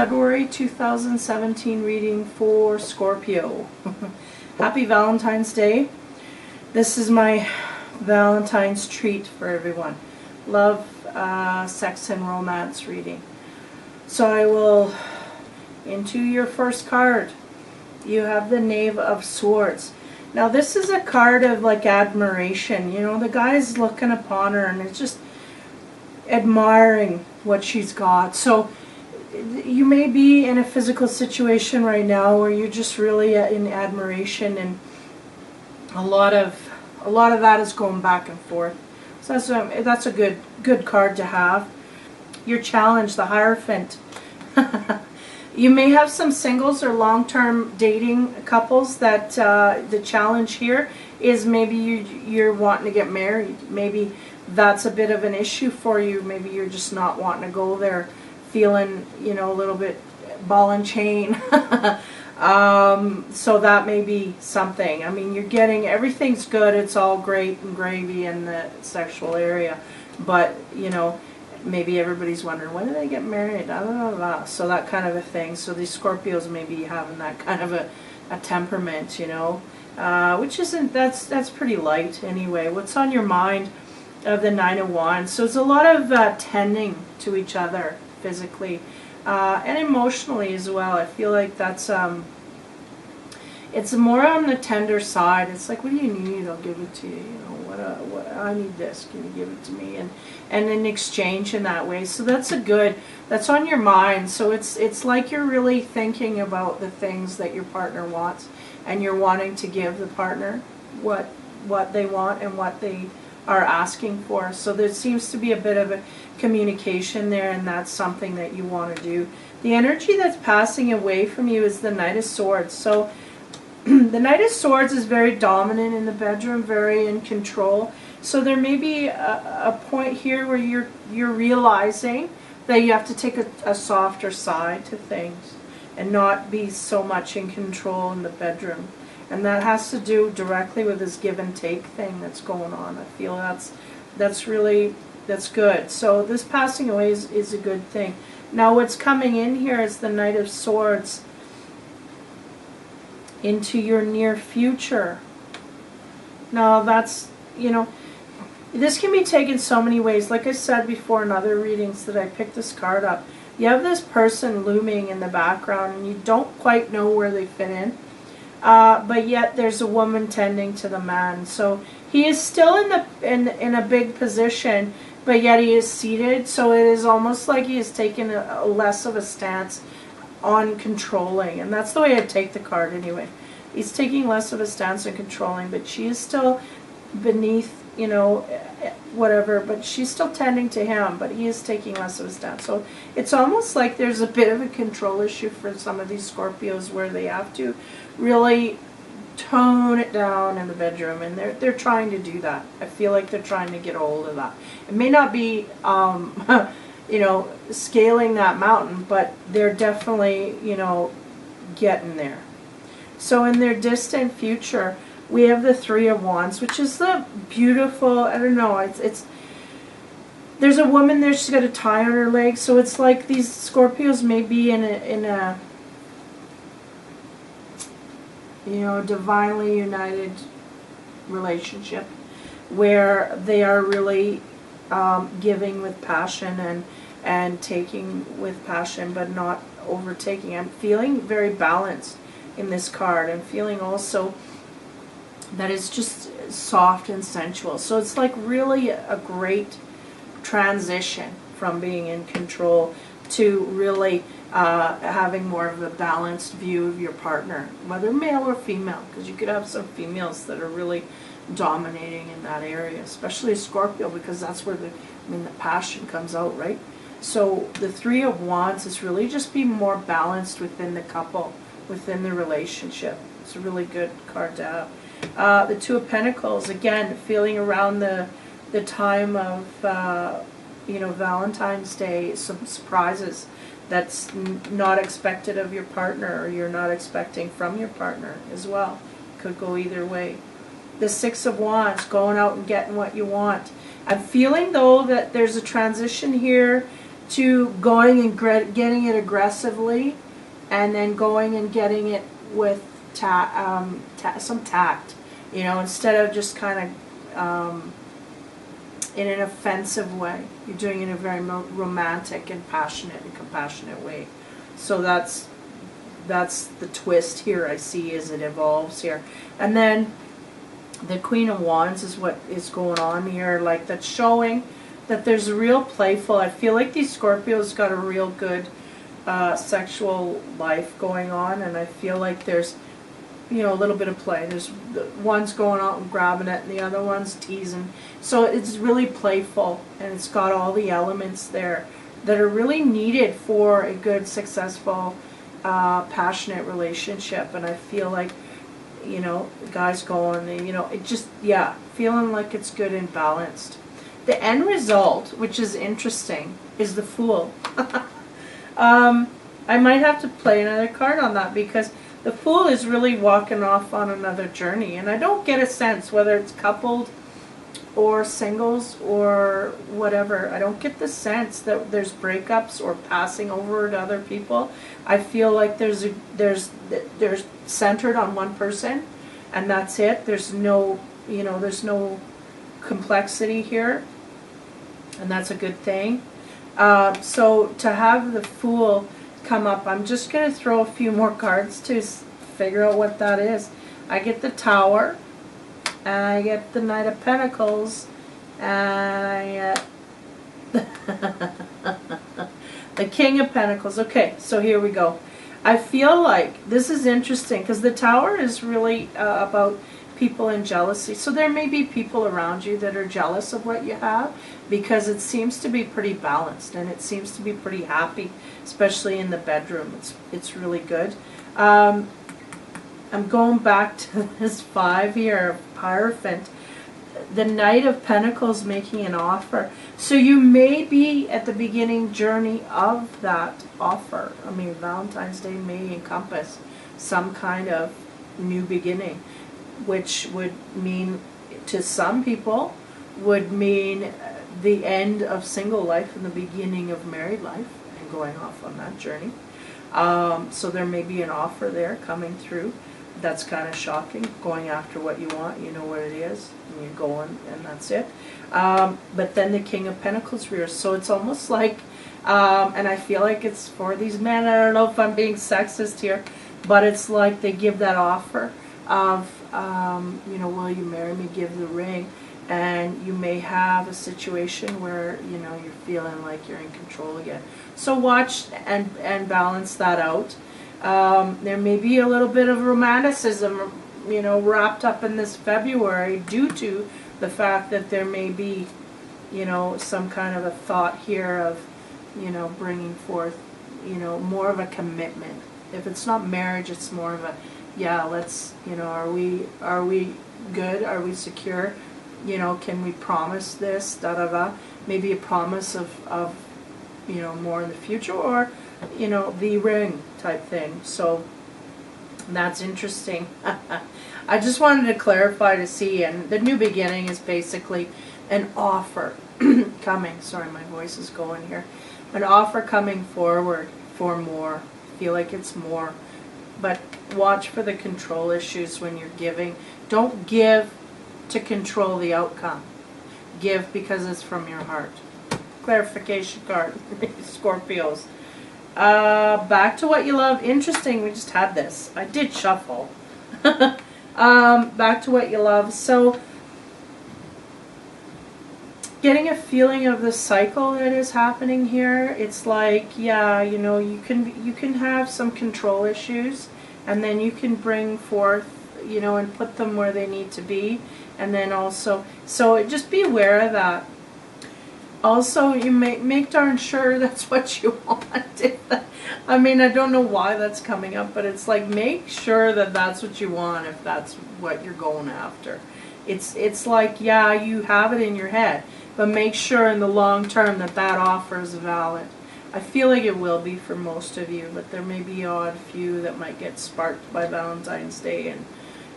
February 2017 reading for Scorpio. Happy Valentine's Day. This is my Valentine's treat for everyone. Love, sex, and romance reading. So I will, into your first card, you have the Knave of Swords. Now this is a card of like admiration. You know, the guy's looking upon her and it's just admiring what she's got. So you may be in a physical situation right now where you're just really in admiration, and a lot of that is going back and forth. So that's a good card to have. Your challenge, the Hierophant. You may have some singles or long-term dating couples that the challenge here is maybe you're wanting to get married. Maybe that's a bit of an issue for you. Maybe you're just not wanting to go there, feeling, you know, a little bit ball and chain. So that may be something. I mean, you're getting, everything's good, it's all great and gravy in the sexual area, but, you know, maybe everybody's wondering, when do they get married? So that kind of a thing. So these Scorpios may be having that kind of a temperament, you know, which isn't, that's pretty light anyway. What's on your mind? Of the Nine of Wands. So it's a lot of tending to each other physically and emotionally as well. I feel like that's it's more on the tender side. It's like, what do you need? I'll give it to you. You know, what I need this. Can you give it to me? And in exchange in that way. So that's that's on your mind. So it's like you're really thinking about the things that your partner wants, and you're wanting to give the partner what they want and what they are asking for. So there seems to be a bit of a communication there, and that's something that you want to do. The energy that's passing away from you is the Knight of Swords. So the Knight of Swords is very dominant in the bedroom, very in control. So there may be a point here where you're realizing that you have to take a softer side to things and not be so much in control in the bedroom. And that has to do directly with this give and take thing that's going on. I feel that's good. So this passing away is a good thing. Now what's coming in here is the Knight of Swords into your near future. Now that's, you know, this can be taken so many ways. Like I said before in other readings that I picked this card up, you have this person looming in the background and you don't quite know where they fit in. But yet there's a woman tending to the man. So he is still in a big position, but yet he is seated. So it is almost like he is taking a less of a stance on controlling. And that's the way I take the card anyway. He's taking less of a stance on controlling, but she is still beneath, you know, whatever, but she's still tending to him, but he is taking less of a stance. So it's almost like there's a bit of a control issue for some of these Scorpios where they have to really tone it down in the bedroom, and they're trying to do that. I feel like they're trying to get a hold of that. It may not be you know, scaling that mountain, but they're definitely, you know, getting there. So in their distant future, we have the Three of Wands, which is the beautiful, I don't know, it's there's a woman there, she's got a tie on her leg, so it's like these Scorpios may be in a you know, divinely united relationship where they are really giving with passion and taking with passion, but not overtaking. I'm feeling very balanced in this card. I'm feeling also that it's just soft and sensual. So it's like really a great transition from being in control to really having more of a balanced view of your partner, whether male or female, because you could have some females that are really dominating in that area, especially Scorpio, because that's where the passion comes out, right? So the Three of Wands is really just being more balanced within the couple, within the relationship. It's a really good card to have. The Two of Pentacles, again, feeling around the time of you know, Valentine's Day, some surprises that's not expected of your partner, or you're not expecting from your partner as well. Could go either way. The Six of Wands, going out and getting what you want. I'm feeling though that there's a transition here to going and getting it aggressively, and then going and getting it with some tact, you know, instead of just kind of in an offensive way. You're doing it in a very romantic and passionate and compassionate way. So that's the twist here I see as it evolves here. And then the Queen of Wands is what is going on here, like that's showing that there's a real playful, I feel like these Scorpios got a real good sexual life going on, and I feel like there's, you know, a little bit of play. There's one's going out and grabbing it and the other one's teasing. So it's really playful, and it's got all the elements there that are really needed for a good, successful, passionate relationship. And I feel like, you know, the guy's going, you know, it just, yeah, feeling like it's good and balanced. The end result, which is interesting, is the Fool. I might have to play another card on that, because the Fool is really walking off on another journey, and I don't get a sense whether it's coupled or singles or whatever. I don't get the sense that there's breakups or passing over to other people. I feel like they're centered on one person, and that's it. There's no, you know, there's no complexity here, and that's a good thing. So to have the Fool come up, I'm just going to throw a few more cards to figure out what that is. I get the Tower, and I get the Knight of Pentacles, and I get the King of Pentacles. Okay, so here we go. I feel like this is interesting because the Tower is really about people and jealousy. So there may be people around you that are jealous of what you have, because it seems to be pretty balanced and it seems to be pretty happy, especially in the bedroom. It's really good. I'm going back to this 5 here of Hierophant. The Knight of Pentacles making an offer. So you may be at the beginning journey of that offer. I mean, Valentine's Day may encompass some kind of new beginning, which would mean, to some people, would mean the end of single life and the beginning of married life, and going off on that journey. So there may be an offer there coming through. That's kind of shocking, going after what you want, you know what it is, and you're going, and that's it. But then the King of Pentacles rears, so it's almost like, and I feel like it's for these men, I don't know if I'm being sexist here, but it's like they give that offer of, you know, will you marry me, give the ring, and you may have a situation where, you know, you're feeling like you're in control again. So watch and balance that out. There may be a little bit of romanticism, you know, wrapped up in this February, due to the fact that there may be, you know, some kind of a thought here of, you know, bringing forth, you know, more of a commitment. If it's not marriage, it's more of a, yeah, let's, you know, are we good? Are we secure? You know, can we promise this? Da da da. Maybe a promise of you know, more in the future, or, you know, the ring type thing. So that's interesting. I just wanted to clarify to see, and the new beginning is basically an offer coming. Sorry, my voice is going here. An offer coming forward for more. I feel like it's more. But watch for the control issues when you're giving. Don't give to control the outcome. Give because it's from your heart. Clarification card, Scorpios. Back to what you love. Interesting, we just had this. I did shuffle. Back to what you love. So, getting a feeling of the cycle that is happening here. It's like, yeah, you know, you can have some control issues, and then you can bring forth, you know, and put them where they need to be, and then also, so just be aware of that. Also, you make darn sure that's what you want. I mean, I don't know why that's coming up, but it's like, make sure that that's what you want if that's what you're going after. It's like, yeah, you have it in your head, but make sure in the long term that that offer is valid. I feel like it will be for most of you, but there may be an odd few that might get sparked by Valentine's Day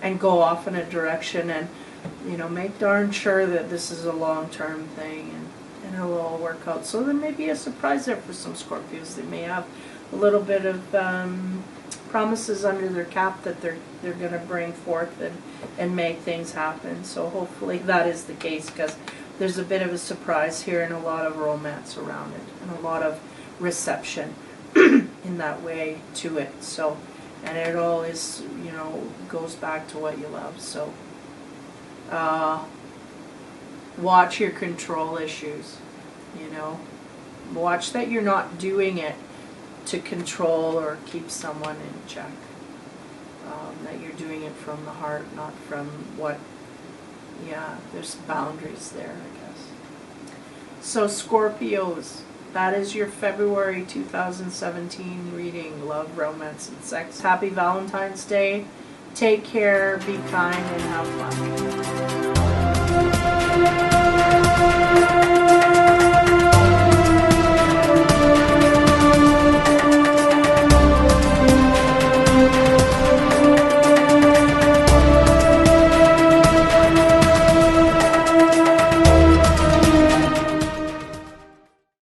and go off in a direction, and, you know, make darn sure that this is a long-term thing. And and it'll all work out. So there may be a surprise there for some Scorpios. They may have a little bit of promises under their cap that they're going to bring forth and make things happen. So hopefully that is the case, because there's a bit of a surprise here and a lot of romance around it and a lot of reception in that way to it. So, and it all is, you know, goes back to what you love. So watch your control issues, you know. Watch that you're not doing it to control or keep someone in check. That you're doing it from the heart, not from what, yeah, there's boundaries there, I guess. So Scorpios, that is your February 2017 reading, love, romance, and sex. Happy Valentine's Day. Take care, be kind, and have fun.